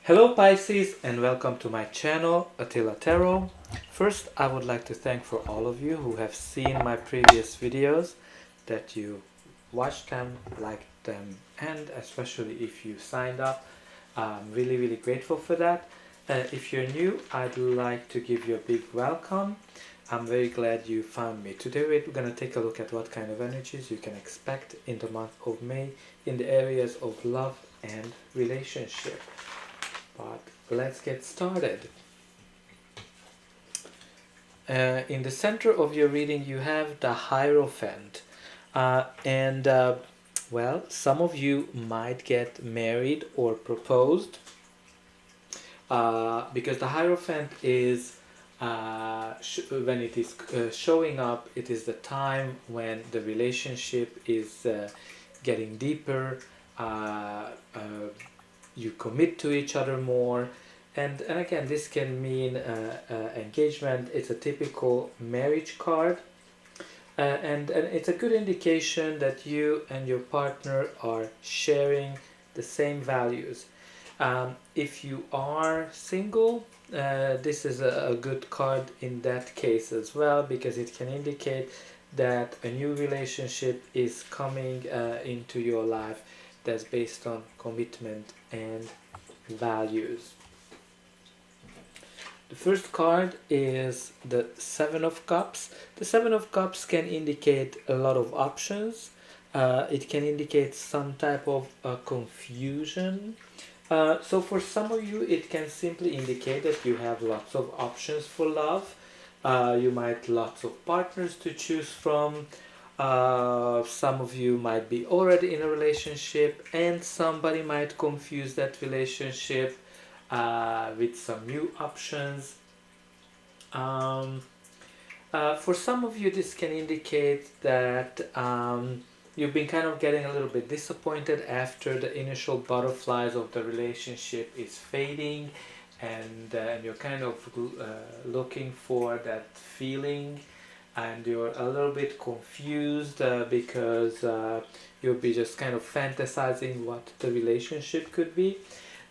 Hello Pisces and welcome to my channel Attila Tarot. First, I would like to thank for all of you who have seen my previous videos, that you watched them, liked them, and especially if you signed up. I'm really grateful for that. If you're new, I'd like to give you a big welcome. I'm very glad you found me. Today we're going to take a look at what kind of energies you can expect in the month of May in the areas of love and relationship. But let's get started. In the center of your reading you have the Hierophant, well, some of you might get married or proposed, because the Hierophant is when it is showing up, it is the time when the relationship is getting deeper. You commit to each other more, and again, this can mean engagement. It's a typical marriage card, and it's a good indication that you and your partner are sharing the same values. If you are single, this is a good card in that case as well, because it can indicate that a new relationship is coming into your life that's based on commitment and values. The first card is the Seven of Cups. The Seven of Cups can indicate a lot of options. It can indicate some type of confusion. So for some of you, it can simply indicate that you have lots of options for love. You might lots of partners to choose from. Some of you might be already in a relationship, and somebody might confuse that relationship with some new options. For some of you, this can indicate that you've been kind of getting a little bit disappointed after the initial butterflies of the relationship is fading, and you're kind of looking for that feeling, and you're a little bit confused because you'll be just kind of fantasizing what the relationship could be.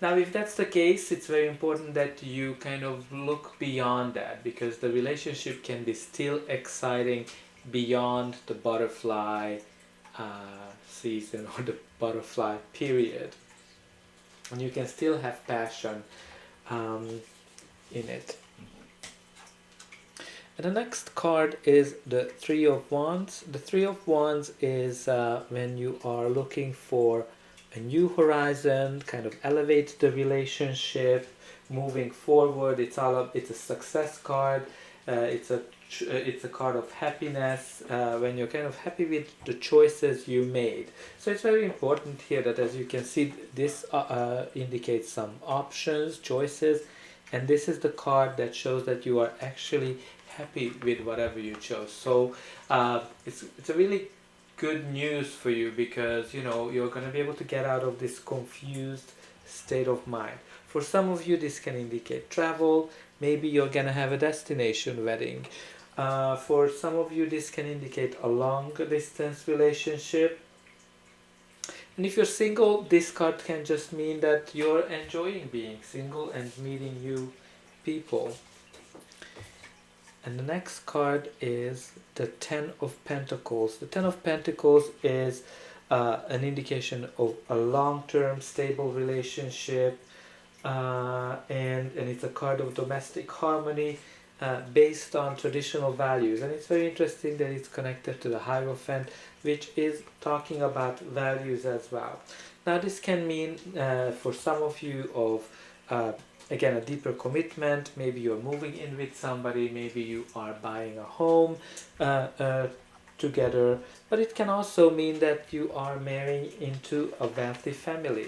Now, if that's the case, it's very important that you kind of look beyond that, because the relationship can be still exciting beyond the butterfly season or the butterfly period, and you can still have passion in it. And the next card is the Three of Wands. The Three of Wands is when you are looking for a new horizon, kind of elevate the relationship, moving forward. It's a success card. It's a card of happiness, when you're kind of happy with the choices you made. So it's very important here that, as you can see, this indicates some options, choices, and this is the card that shows that you are actually happy with whatever you chose. So it's a really good news for you, because you're going to be able to get out of this confused state of mind. For some of you, this can indicate travel. Maybe you're going to have a destination wedding. For some of you, this can indicate a long distance relationship. And if you're single, this card can just mean that you're enjoying being single and meeting new people. And the next card is the Ten of Pentacles. The Ten of Pentacles is an indication of a long-term stable relationship, and it's a card of domestic harmony based on traditional values. And it's very interesting that it's connected to the Hierophant, which is talking about values as well. Now, this can mean for some of you of again, a deeper commitment. Maybe you're moving in with somebody, maybe you are buying a home together, but it can also mean that you are marrying into a wealthy family.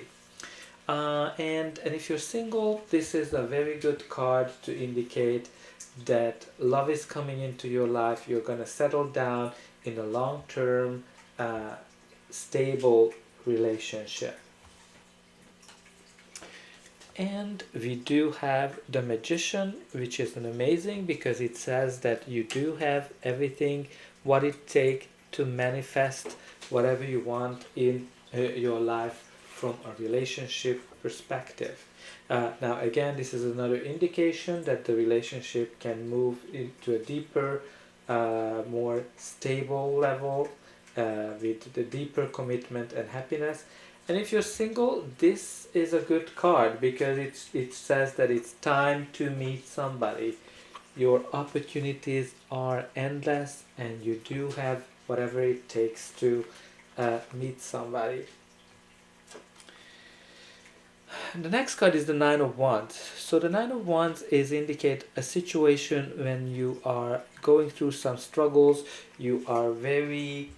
And if you're single, this is a very good card to indicate that love is coming into your life. You're going to settle down in a long-term, stable relationship. And we do have the Magician, which is an amazing, because it says that you do have everything what it takes to manifest whatever you want in your life from a relationship perspective. Now again, this is another indication that the relationship can move into a deeper, more stable level, with the deeper commitment and happiness. And if you're single, this is a good card because it says that it's time to meet somebody. Your opportunities are endless and you do have whatever it takes to meet somebody. The next card is the Nine of Wands. So the Nine of Wands is indicate a situation when you are going through some struggles, you are very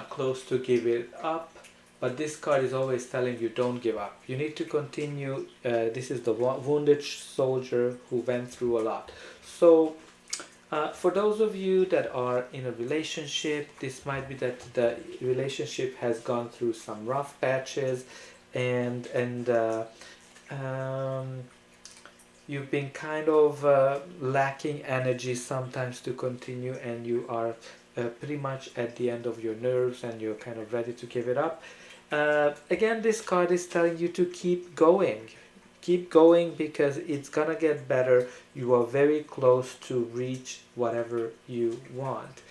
close to give it up, but this card is always telling you don't give up. You need to continue. This is the wounded soldier who went through a lot. So for those of you that are in a relationship, this might be that the relationship has gone through some rough patches, and you've been kind of lacking energy sometimes to continue, and you are pretty much at the end of your nerves and you're kind of ready to give it up. Again, this card is telling you to keep going. Keep going because it's gonna get better. You are very close to reach whatever you want.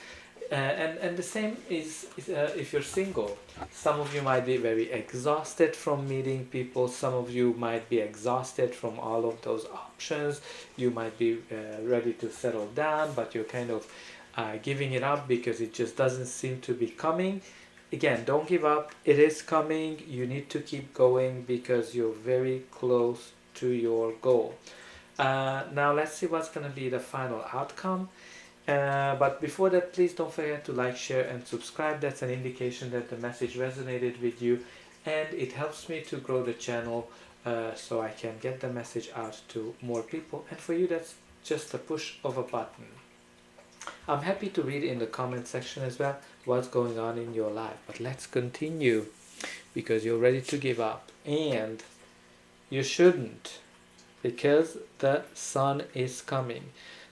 And the same is if you're single. Some of you might be very exhausted from meeting people. Some of you might be exhausted from all of those options. You might be ready to settle down, but you're kind of giving it up because it just doesn't seem to be coming. Again, don't give up. It is coming. You need to keep going because you're very close to your goal. Now let's see what's going to be the final outcome. But before that, please don't forget to like, share and subscribe. That's an indication that the message resonated with you, and it helps me to grow the channel so I can get the message out to more people. And for you, that's just a push of a button. I'm happy to read in the comment section as well what's going on in your life. But let's continue because you're ready to give up. And you shouldn't, because the sun is coming.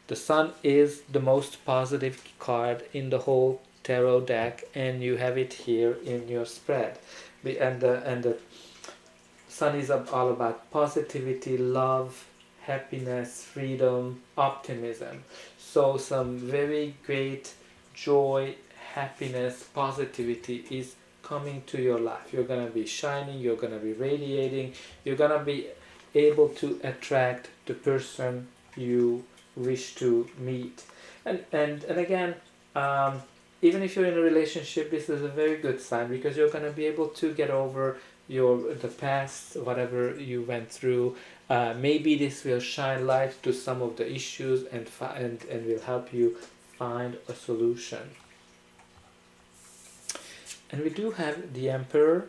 The sun is the most positive card in the whole tarot deck, and you have it here in your spread. And the sun is all about positivity, love, happiness, freedom, optimism. So some very great joy, happiness, positivity is coming to your life. You're going to be shining, you're going to be radiating, you're going to be able to attract the person you wish to meet. And again, even if you're in a relationship, this is a very good sign because you're going to be able to get over the past, whatever you went through. Maybe this will shine light to some of the issues and will help you find a solution. And we do have the Emperor,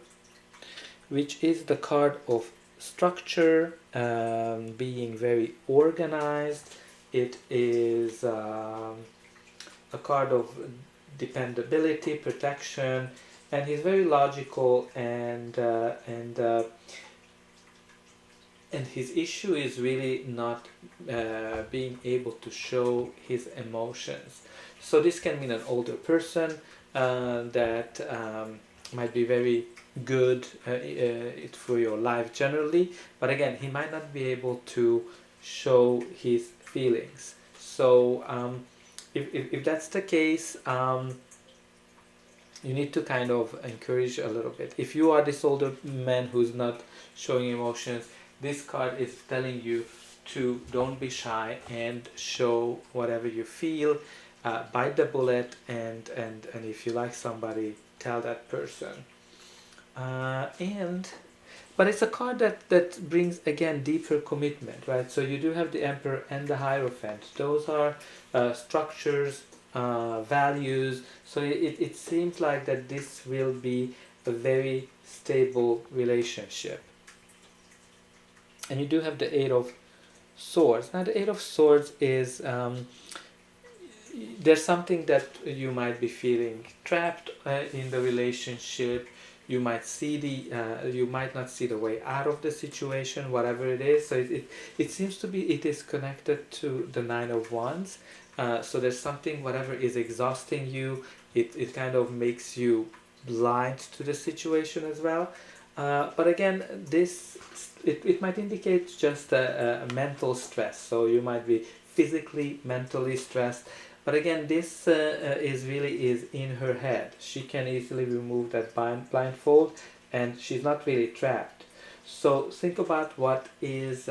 which is the card of structure, being very organized. It is a card of dependability, protection, and he's very logical, and his issue is really not being able to show his emotions. So this can mean an older person that might be very good for your life generally, but again, he might not be able to show his feelings. So if that's the case, you need to kind of encourage a little bit. If you are this older man who's not showing emotions, this card is telling you to don't be shy and show whatever you feel. Bite the bullet, and if you like somebody, tell that person. But it's a card that brings, again, deeper commitment, right? So you do have the Emperor and the Hierophant. Those are structures, values. So it seems like that this will be a very stable relationship. And you do have the Eight of Swords. Now the Eight of Swords is there's something that you might be feeling trapped in the relationship. You might you might not see the way out of the situation, whatever it is. So it seems to be, it is connected to the Nine of Wands. So there's something, whatever is exhausting you, it kind of makes you blind to the situation as well. But again, it might indicate just a mental stress. So you might be physically, mentally stressed. But again, this is really is in her head. She can easily remove that blindfold, and she's not really trapped. So think about what is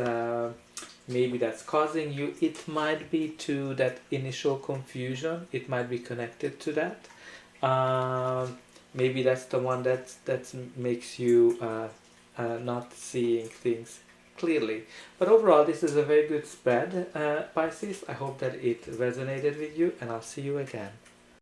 maybe that's causing you. It might be to that initial confusion. It might be connected to that. Maybe that's the one that makes you not seeing things clearly. But overall, this is a very good spread, Pisces. I hope that it resonated with you, and I'll see you again.